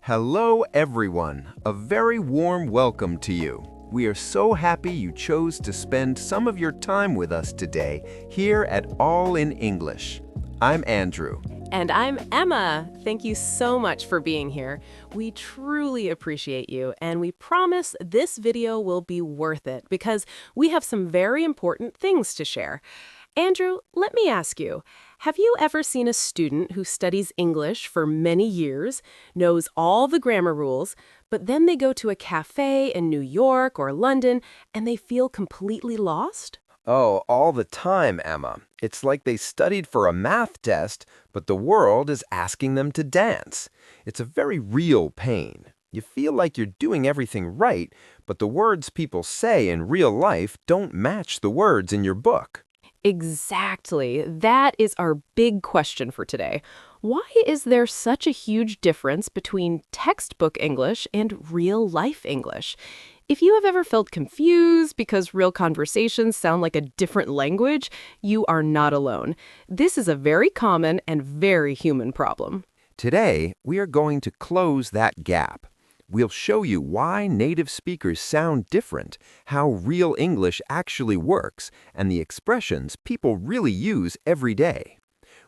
Hello, everyone. A very warm welcome to you. We are so happy you chose to spend some of your time with us today here at All in English. I'm Andrew. And I'm Emma. Thank you so much for being here. We truly appreciate you, and we promise this video will be worth it because we have some very important things to share. Andrew, let me ask you, have you ever seen a student who studies English for many years, knows all the grammar rules, but then they go to a cafe in New York or London and they feel completely lost? Oh, all the time, Emma. It's like they studied for a math test, but the world is asking them to dance. It's a very real pain. You feel like you're doing everything right, but the words people say in real life don't match the words in your book. Exactly. That is our big question for today. Why is there such a huge difference between textbook English and real life English? If you have ever felt confused because real conversations sound like a different language, you are not alone. This is a very common and very human problem. Today, we are going to close that gap. We'll show you why native speakers sound different, how real English actually works, and the expressions people really use every day.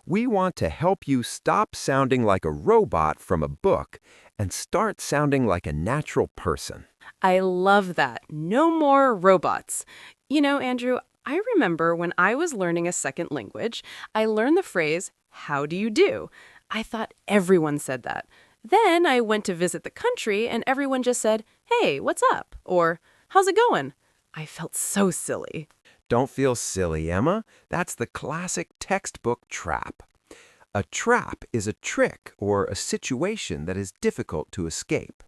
We want to help you stop sounding like a robot from a book and start sounding like a natural person. I love that. No more robots. You know, Andrew, I remember when I was learning a second language, I learned the phrase, "How do you do?" I thought everyone said that. Then I went to visit the country and everyone just said, "Hey, what's up?" Or, "How's it going?" I felt so silly. Don't feel silly, Emma. That's the classic textbook trap. A trap is a trick or a situation that is difficult to escape.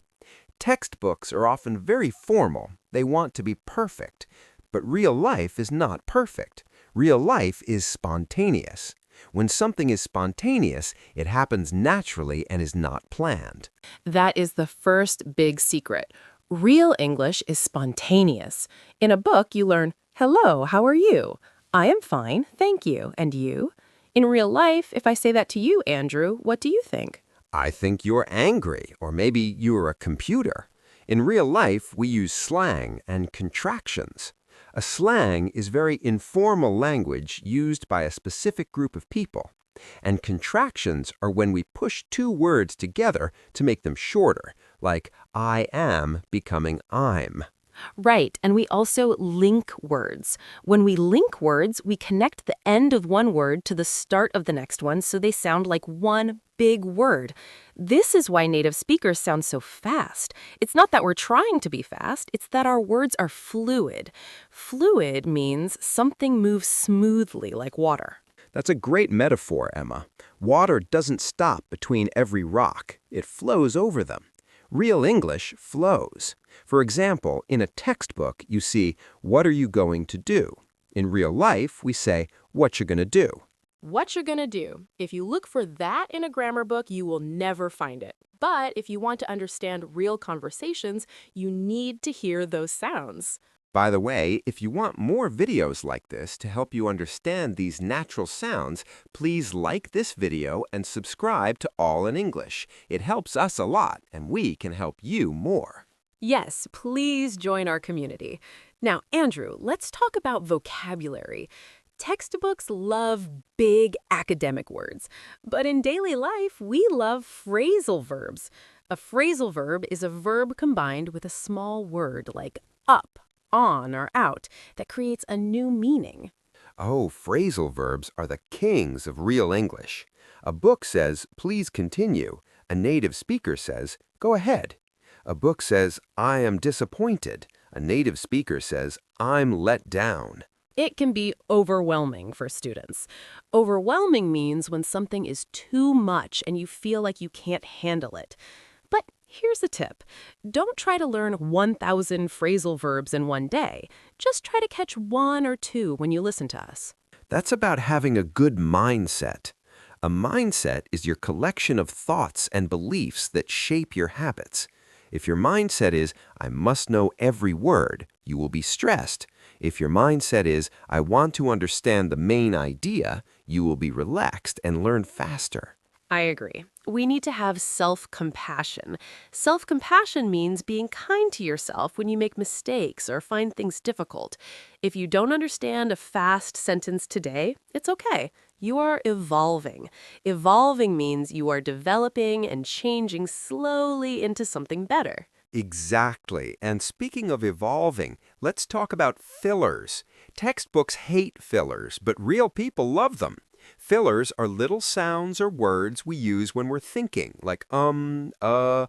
Textbooks are often very formal. They want to be perfect. But real life is not perfect. Real life is spontaneous. When something is spontaneous, it happens naturally and is not planned. That is the first big secret. Real English is spontaneous. In a book, you learn, "Hello, how are you?" "I am fine, thank you. And you?" In real life, if I say that to you, Andrew, what do you think? I think you're angry, or maybe you're a computer. In real life, we use slang and contractions. A slang is very informal language used by a specific group of people. And contractions are when we push two words together to make them shorter, like I am becoming I'm. Right, and we also link words. When we link words, we connect the end of one word to the start of the next one so they sound like one big word. This is why native speakers sound so fast. It's not that we're trying to be fast, it's that our words are fluid. Fluid means something moves smoothly like water. That's a great metaphor, Emma. Water doesn't stop between every rock. It flows over them. Real English flows. For example, in a textbook, you see, "What are you going to do?" In real life, we say, "What you gonna do?" What you're gonna do. If you look for that in a grammar book, you will never find it. But if you want to understand real conversations, you need to hear those sounds. By the way, if you want more videos like this to help you understand these natural sounds, please like this video and subscribe to All in English. It helps us a lot, and we can help you more. Yes, please join our community. Now, Andrew, let's talk about vocabulary. Textbooks love big academic words, but in daily life, we love phrasal verbs. A phrasal verb is a verb combined with a small word like up, on, or out that creates a new meaning. Oh, phrasal verbs are the kings of real English. A book says, "Please continue." A native speaker says, "Go ahead." A book says, "I am disappointed." A native speaker says, "I'm let down." It can be overwhelming for students. Overwhelming means when something is too much and you feel like you can't handle it. But here's a tip. Don't try to learn 1,000 phrasal verbs in one day. Just try to catch one or two when you listen to us. That's about having a good mindset. A mindset is your collection of thoughts and beliefs that shape your habits. If your mindset is, "I must know every word," you will be stressed. If your mindset is, "I want to understand the main idea," you will be relaxed and learn faster. I agree. We need to have self-compassion. Self-compassion means being kind to yourself when you make mistakes or find things difficult. If you don't understand a fast sentence today, it's okay. You are evolving. Evolving means you are developing and changing slowly into something better. Exactly. And speaking of evolving, let's talk about fillers. Textbooks hate fillers, but real people love them. Fillers are little sounds or words we use when we're thinking, like well,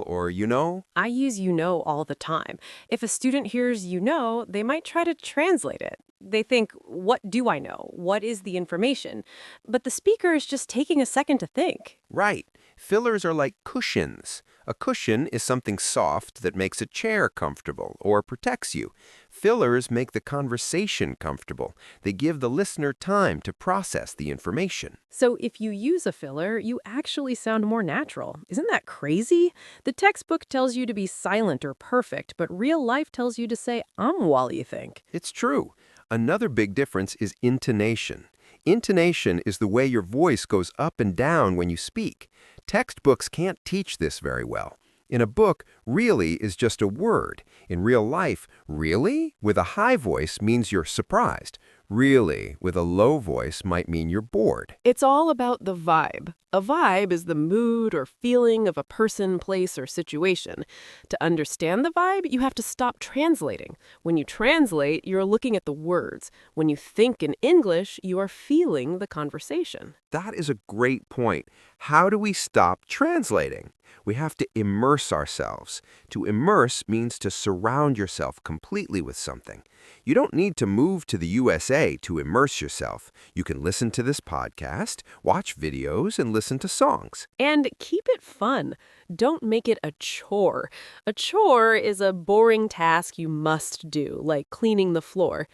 or you know. I use you know all the time. If a student hears you know, they might try to translate it. They think, what do I know? What is the information? But the speaker is just taking a second to think. Right. Fillers are like cushions. A cushion is something soft that makes a chair comfortable or protects you. Fillers make the conversation comfortable. They give the listener time to process the information. So if you use a filler, you actually sound more natural. Isn't that crazy? The textbook tells you to be silent or perfect, but real life tells you to say, while you think. It's true. Another big difference is intonation. Intonation is the way your voice goes up and down when you speak. Textbooks can't teach this very well. In a book, really is just a word. In real life, really with a high voice means you're surprised. Really with a low voice might mean you're bored. It's all about the vibe. A vibe is the mood or feeling of a person, place, or situation. To understand the vibe, you have to stop translating. When you translate, you're looking at the words. When you think in English, you are feeling the conversation. That is a great point. How do we stop translating? We have to immerse ourselves. To immerse means to surround yourself completely with something. You don't need to move to the USA to immerse yourself. You can listen to this podcast, watch videos, and listen to songs. And keep it fun. Don't make it a chore. A chore is a boring task you must do, like cleaning the floor.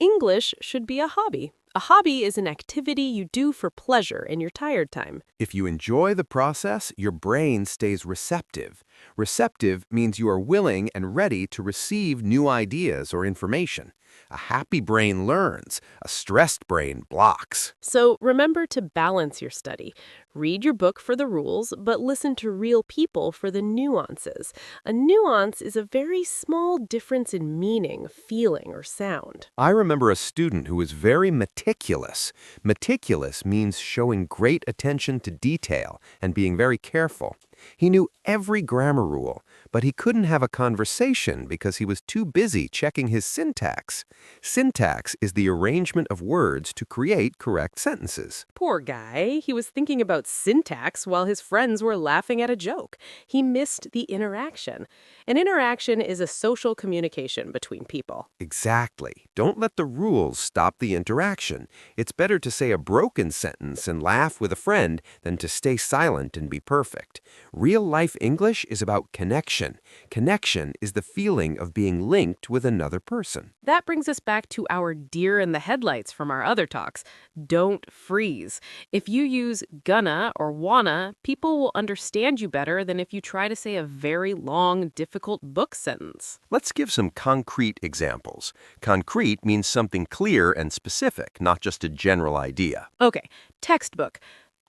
English should be a hobby. A hobby is an activity you do for pleasure in your tired time. If you enjoy the process, your brain stays receptive. Receptive means you are willing and ready to receive new ideas or information. A happy brain learns. A stressed brain blocks. So remember to balance your study. Read your book for the rules, but listen to real people for the nuances. A nuance is a very small difference in meaning, feeling, or sound. I remember a student who was very meticulous. Meticulous means showing great attention to detail and being very careful. He knew every grammar rule, but he couldn't have a conversation because he was too busy checking his syntax. Syntax is the arrangement of words to create correct sentences. Poor guy. He was thinking about syntax while his friends were laughing at a joke. He missed the interaction. An interaction is a social communication between people. Exactly. Don't let the rules stop the interaction. It's better to say a broken sentence and laugh with a friend than to stay silent and be perfect. Real-life English is about connection. Connection is the feeling of being linked with another person. That brings us back to our deer in the headlights from our other talks. Don't freeze. If you use gonna or wanna, people will understand you better than if you try to say a very long, difficult book sentence. Let's give some concrete examples. Concrete means something clear and specific, not just a general idea. Okay, textbook.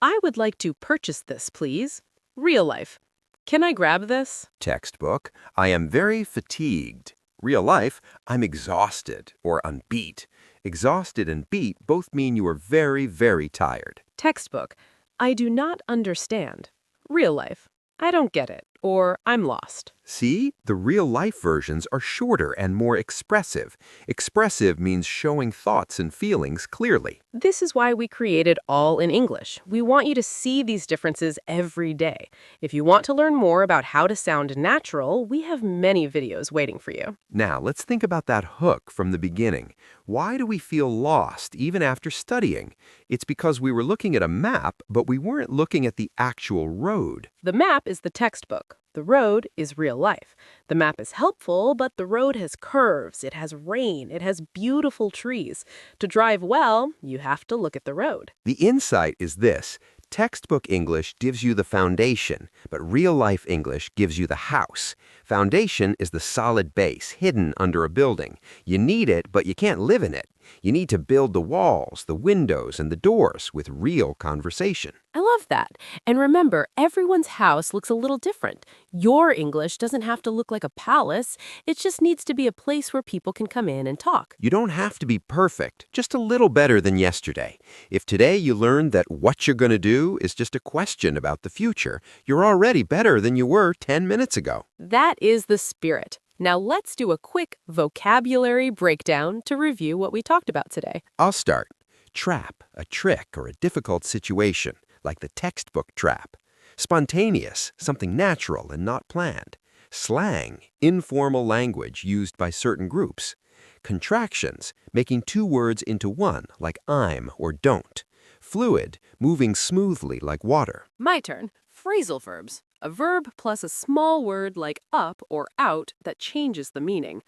I would like to purchase this, please. Real life. Can I grab this? Textbook, I am very fatigued. Real life, I'm exhausted or unbeat. Exhausted and beat both mean you are very, very tired. Textbook. I do not understand. Real life. I don't get it, or I'm lost. See, the real-life versions are shorter and more expressive. Expressive means showing thoughts and feelings clearly. This is why we created All in English. We want you to see these differences every day. If you want to learn more about how to sound natural, we have many videos waiting for you. Now, let's think about that hook from the beginning. Why do we feel lost even after studying? It's because we were looking at a map, but we weren't looking at the actual road. The map is the textbook. The road is real life. The map is helpful, but the road has curves, it has rain, it has beautiful trees. To drive well, you have to look at the road. The insight is this. Textbook English gives you the foundation, but real-life English gives you the house. Foundation is the solid base hidden under a building. You need it, but you can't live in it. You need to build the walls, the windows, and the doors with real conversation. I love that. And remember, everyone's house looks a little different. Your English doesn't have to look like a palace. It just needs to be a place where people can come in and talk. You don't have to be perfect, just a little better than yesterday. If today you learned that what you're going to do is just a question about the future, you're already better than you were 10 minutes ago. That is the spirit. Now let's do a quick vocabulary breakdown to review what we talked about today. I'll start. Trap, a trick or a difficult situation, like the textbook trap. Spontaneous, something natural and not planned. Slang, informal language used by certain groups. Contractions, making two words into one, like I'm or don't. Fluid, moving smoothly like water. My turn. Phrasal verbs. A verb plus a small word like up or out that changes the meaning.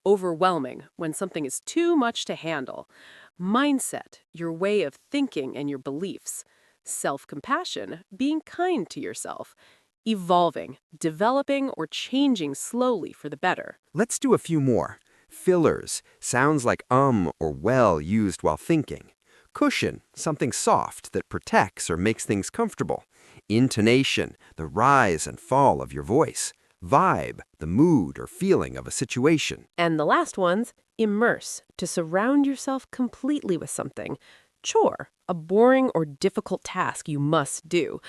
Overwhelming, when something is too much to handle. Mindset, your way of thinking and your beliefs. Self-compassion, being kind to yourself. Evolving, developing or changing slowly for the better. Let's do a few more. Fillers, sounds like or well used while thinking. Cushion, something soft that protects or makes things comfortable. Intonation, the rise and fall of your voice. Vibe, the mood or feeling of a situation. And the last one's immerse, to surround yourself completely with something. Chore, a boring or difficult task you must do.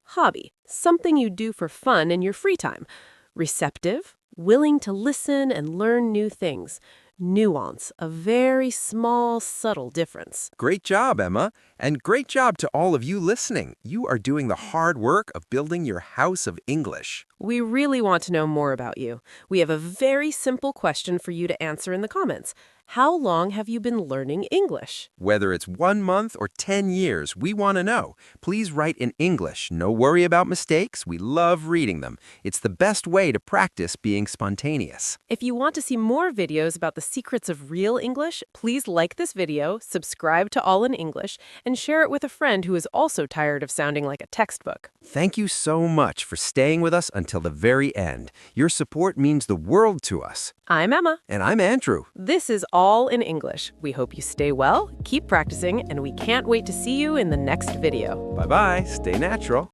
Hobby, something you do for fun in your free time. Receptive, willing to listen and learn new things. Nuance, a very small, subtle difference. Great job, Emma. And great job to all of you listening. You are doing the hard work of building your house of English. We really want to know more about you. We have a very simple question for you to answer in the comments. How long have you been learning English? Whether it's 1 month or 10 years, we want to know. Please write in English. No worry about mistakes. We love reading them. It's the best way to practice being spontaneous. If you want to see more videos about the secrets of real English, please like this video, subscribe to All in English, and share it with a friend who is also tired of sounding like a textbook. Thank you so much for staying with us until the very end. Your support means the world to us. I'm Emma. And I'm Andrew. This is All in English. We hope you stay well, keep practicing, and we can't wait to see you in the next video. Bye-bye. Stay natural.